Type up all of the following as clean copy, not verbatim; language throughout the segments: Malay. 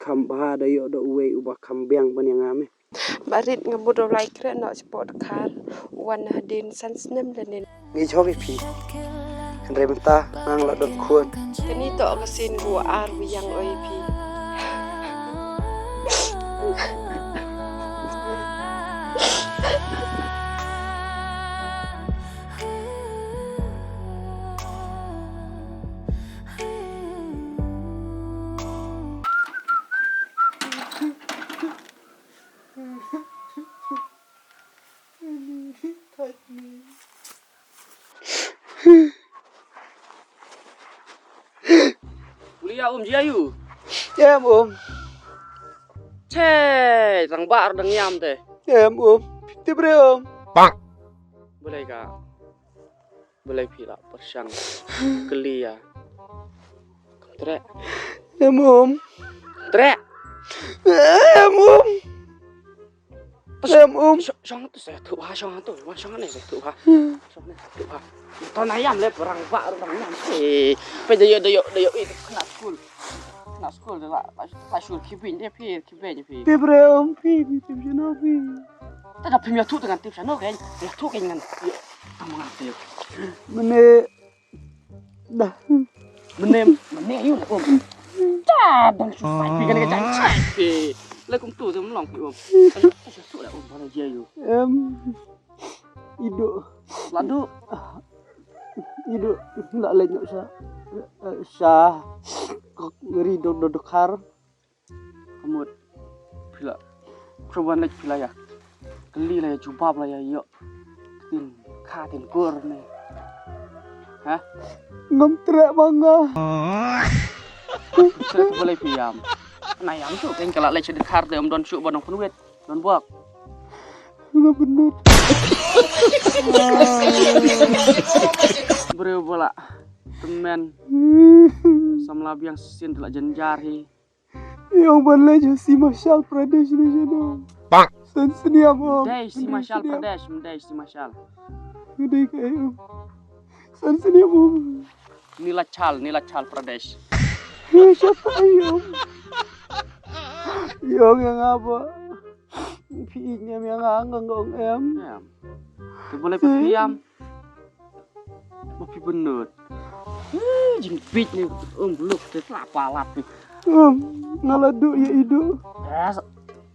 khamba da yo do uwe ubah kambeng ban yang ame barit ngabudo like kren no sport car wan hadin sansnem lenin ngi choki pi kan re benta nang la dot khun tani to kasin gua ar yang oi pi Kuliah Ji ayu. em Che, rang bar dang yam teh. em tibre Boleh kah? Boleh pila persang kuliah. Trek. em Trek. em Song tu saya tu ha song tu, song ni saya tu ha. Song ni tu ha. Tao nãy yam le perang bar dang yam. Bây giờ kena school. Kena school dah lah school kibin dia kibin pi. tibre pi no pi Tak ada pemia tu dengan tips ano kan? Ya tu kan dengan kamu ngerti. mene dah Menem you lah Dah dong supaya pi kan jangan pi. Lai cũng tu tu melong pi Tu lah mana dia you. em ido Ladu la leño sa ngeri do dokar kamu pila perempuan lagi pila ya. Geli lah ya jubab lah ya yo. Tin katin kur ni. Hah? ngam trek bangga Saya tu boleh piam. Nah yang tu kan kalau lagi dekat dia don syuk bonong penuit don buak. ngam benut Beri bola temen samlab yang sin telah jenjar hi. yang balai jo si Mashal Pradesh ni jeno bang san seniam Dai si Mashal Pradesh, dai si Mashal. dai kai san seniam Nilachal Pradesh. siapa yang apa pinya yang ngong em Ya. Tu boleh piam. Tapi bener. Jimpit ni beluk tu lapalap ni. ngaladu ya idu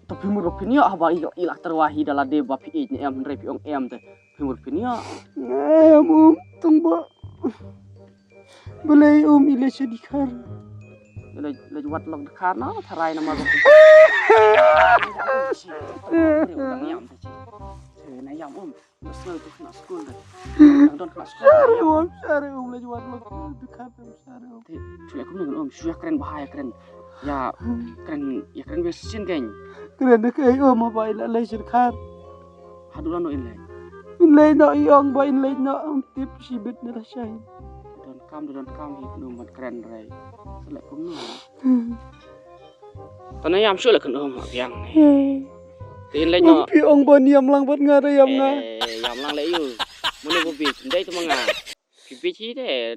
Tapi menurut pinia apa ilah terwahi dalam deba pi ni em repi ong em teh. Menurut pinia em tungba boleh ile sedikar le juat log dekana tharai nama ro. Udang yam teh. Na yam besar tu kena school dah. Don kena school. sare le juat lo dekat sare Sudah aku dengan sudah keren bahaya keren. Ya keren besin kan. keren dekai apa ila le sedikar Hadulan no inlay. le no iong ba le no tip sibit ni rasai Don kam hit no mat keren rai. Selek kum no. Tanah yam sudah kena mak yang ni. Tin lay no. pi ong ba niam lang bat ngare yam na Yam lang lay you. Muna ko bit ndai tu manga. Pipi chi de.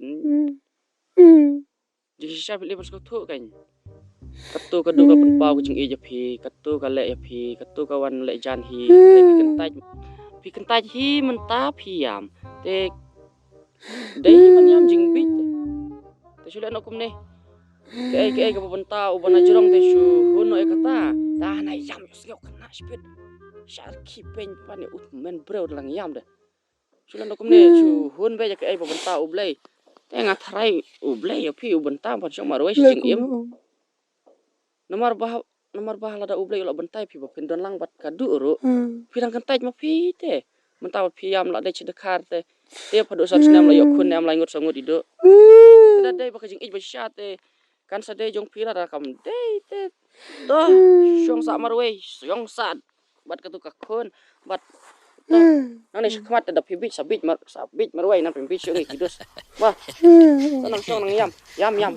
Jadi siapa lepas kau tu kan. Katu kadu ka penpau kucing eja pi, katu ka lek ya pi, katu kawan lek jan hi, pi kentaj hi mentah pi yam. Te dai man yam jing bit. Te sudah nak kum ne. Ke ka pentau bana jerong te su huno e kata. Dah na yam yo kena spit. Syarki pen pan ut men bro dalang yam dah. Sudah nak kum ne su hun be ja ke pentau ublei. Te ngatrai ublei ya pi ubentang pan syong marwai jing im. Nomor bah lada ublei ulah bentai pi bapin don lang bat kadu uru. Pirang kentaj ma pi te. Mentau pi yam la dai cedekar te. Dia padu san senam la yokun am la ngut sangut ido. Kada dai bakajing ij basyat te. Kan sadai jong pila da kam dai te. Doh syong sa marwei syong sad. Bat katu kakun bat nang ni khmat da pibit sabit marwei nang pibit syong kidus. Wah. Sanang syong nang yam yam.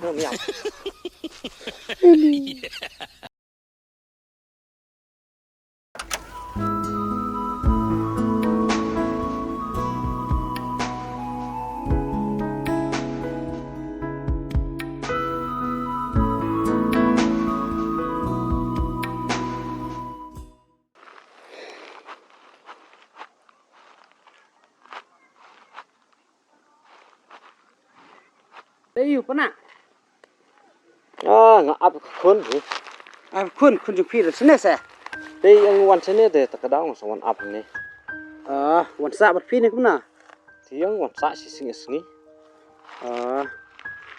Đây pana. Ngap khun ri. Kun jung phi sene sa. Dei ang wan sene de takadang so wan ap ni. Wan sa bat phi ne kuna. Tiang wan sa si singi.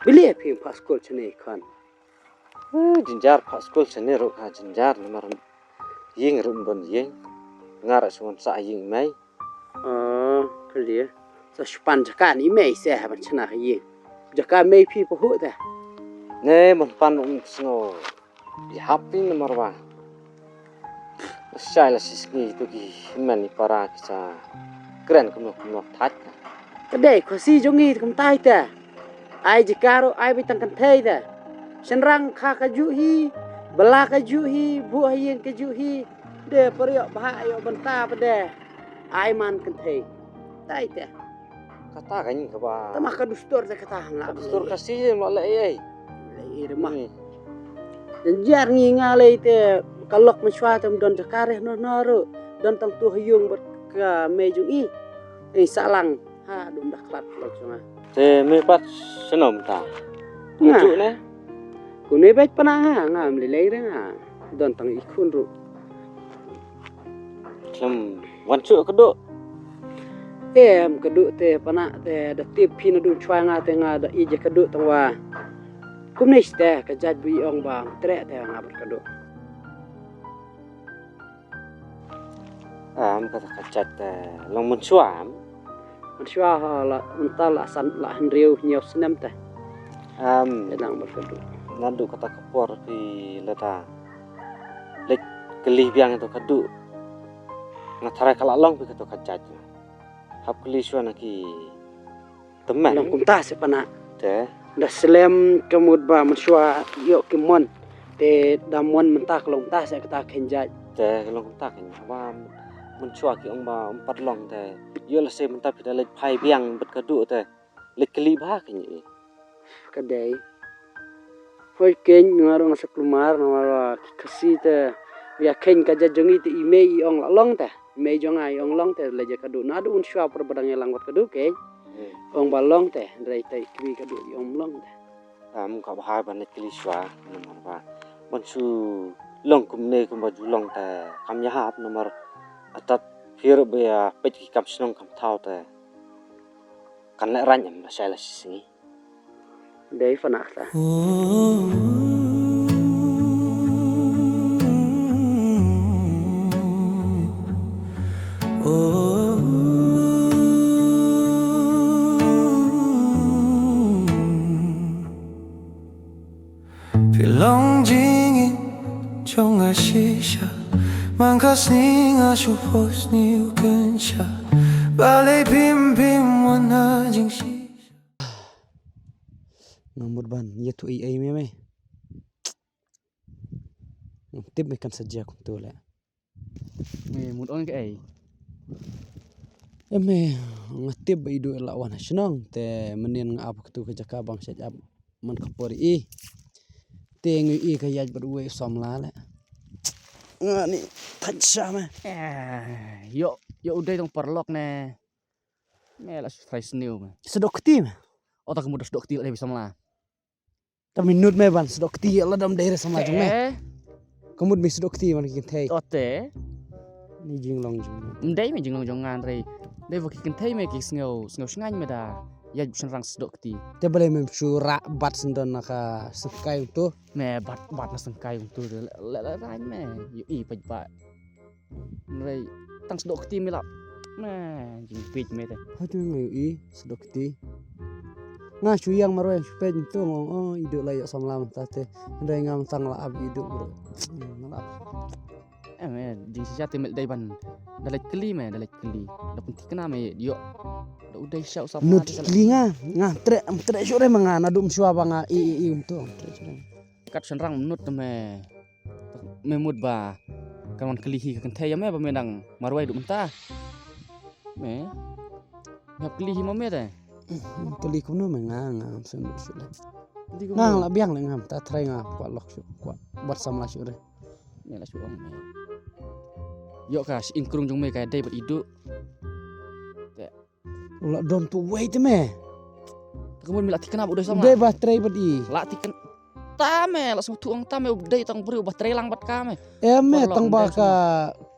Bili phi pas school chene kan. Jinjar pa school sene ro ka jinjar namaran. Ying rum bon ying. Ngara so wan sa ying mai. Kali. Sa span jaka ni mai se ban chana yi. Jaka mai phi po hu ta. Ne mon pan sno. Di happy namarwa. Sai la sisngi tu ki mani para kisa keren kuno that. Kadai ko si jongi kum tai ta. Ai jikaro ai bitang kan thai ta. Senrang kha ka ju hi, bala ka ju hi, bu hayeng ka ju hi. De peryo bah ayo benta pade. Ai man kan thai. Tai ta. Kata kan ka ba. Tama ka dustor ta kata la. Dustur kasih lo le ai. Lai remah. Janjar ngi ngalai te kalok meswa tem don jakare no ro don tang tu hayung ber ka mejung i salang ha dum dak klat lok sama Te me pat senom ta. Nah. Lucu ne. kune bet pana ngam le le nga don tang ikun ru Kem wan cu kedo. em kedu te pana te da tip pin du chwa nga te nga da ije kedu tang wa kumnis te ka jaj bi ong bang tre te nga ber kedu Am kata kacat long mun suam. meswa la unta la san la henriu nyau senem te Am edang ber kedu nadu kata kapor pi leta. Lek kelih biang itu kedu. Ngatare kala long pi ketu kacat. Hap kelih suana ki teman. long kum ta se pana Te da selem kemud ba meswa yo kimon te damon mentak long ta se kata kenjaj te long tak ni wa mun chua ki ong ba umpat long te yo la se mun ta pi da lek phai biang bet kedu te lek kelih ba ki ni. kadai hoi ken ngarong sa klumar ngara kasi te ya ken ka jajongi te ime i ong la long ta me jong ai ong long te leje kadu na du un shwa per badang lang wat kadu ke ong ba long te dai tai kwi kadu i ong long te Am ka ba ba net kelih shwa nomor ba. Mun su long kum ne kum ba ju long te kam ya hap nomor atat phir be ya pet ki kam snong kam thau te kan le ran yam la sai la singi. dai fana ta Long jingin trong a shisha man kasing a shupos ni ukensha balay pim pim wana jing shisha ngamud ban ye tu ai me tip me kan saja kum tu la Me mud on ke ai. eme ngatip ba idu la wan snong te menin ngap tu ke jaka bang sajab man kapori i teng i ka yaj berwe somla la ngani tacha me Yo udah tong perlok ne. Me la fresh new me. sedok ti me Otak kamu dah sedok ti le bisa mala. ta minut me ban sedok ti la dam daerah sama jong me kamud me sedok ti man kin thai Ote. ni jing long jong Mdai me jing long jongan re. Dei vaki kan thai me ki sngo sngan me da. Ya busan rang sedok ti. te bale me sura bat sendon naka sekai tu Me bat na sengkai untuk le rain me. Yo i pa ba. Re tang sedok ti me la. Me jing pit me te. hatu ngai i sedok ti nga chuyang maro yang spen tu ngong idu la yo somla ta te ndai ngam tang la ab idu bro la Me di sejati me dai ban. Dalat keli me dalat keli. Da pun tikna me yo. Da udah syau sama nut klinga nga tre sore manga na dum shwa banga i tu tre sore kat senrang menut me memut ba kawan kelihi kan thaya me ba menang marwai du mentah me ngap kelihi ma me te kli kuno menga nga sun sule di nga la biang le ngam ta trai nga kwa lok shu kwa bat samla shure me la suang me yo ka ingkrung jong me ka dai bat idu ula don tu wait me kemudian milak tiken abu deh sama. Be baterai bedi. Lak tiken tame langsung tuang tame ubdai tang beri ubah trelang bat kame. Eme Perlo tang andai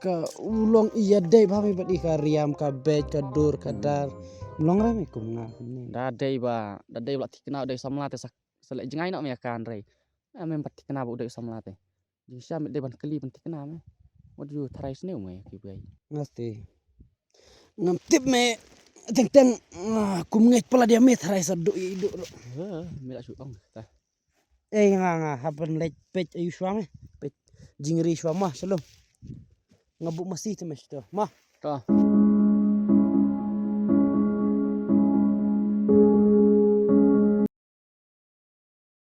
ka ulong iya dei pahami bedi ka riam ka bej ka dur ka dar. Ulong rame kum ngah ni. Dadai lak tiken abu deh sama late selek jengai nak me kan rei. Ame bat tiken abu deh sama late. Bisa mit deban keli ban tiken ame. Wadu tarai sneu me kibai. Ngasti. Ngam tip me teng kum ngej pala dia met rai sadu idu. Milak suang ta. Nga hapan lej pej ayu suame. Pej jingri suama selum. Ngabuk masih temes tu. Mah. Toh.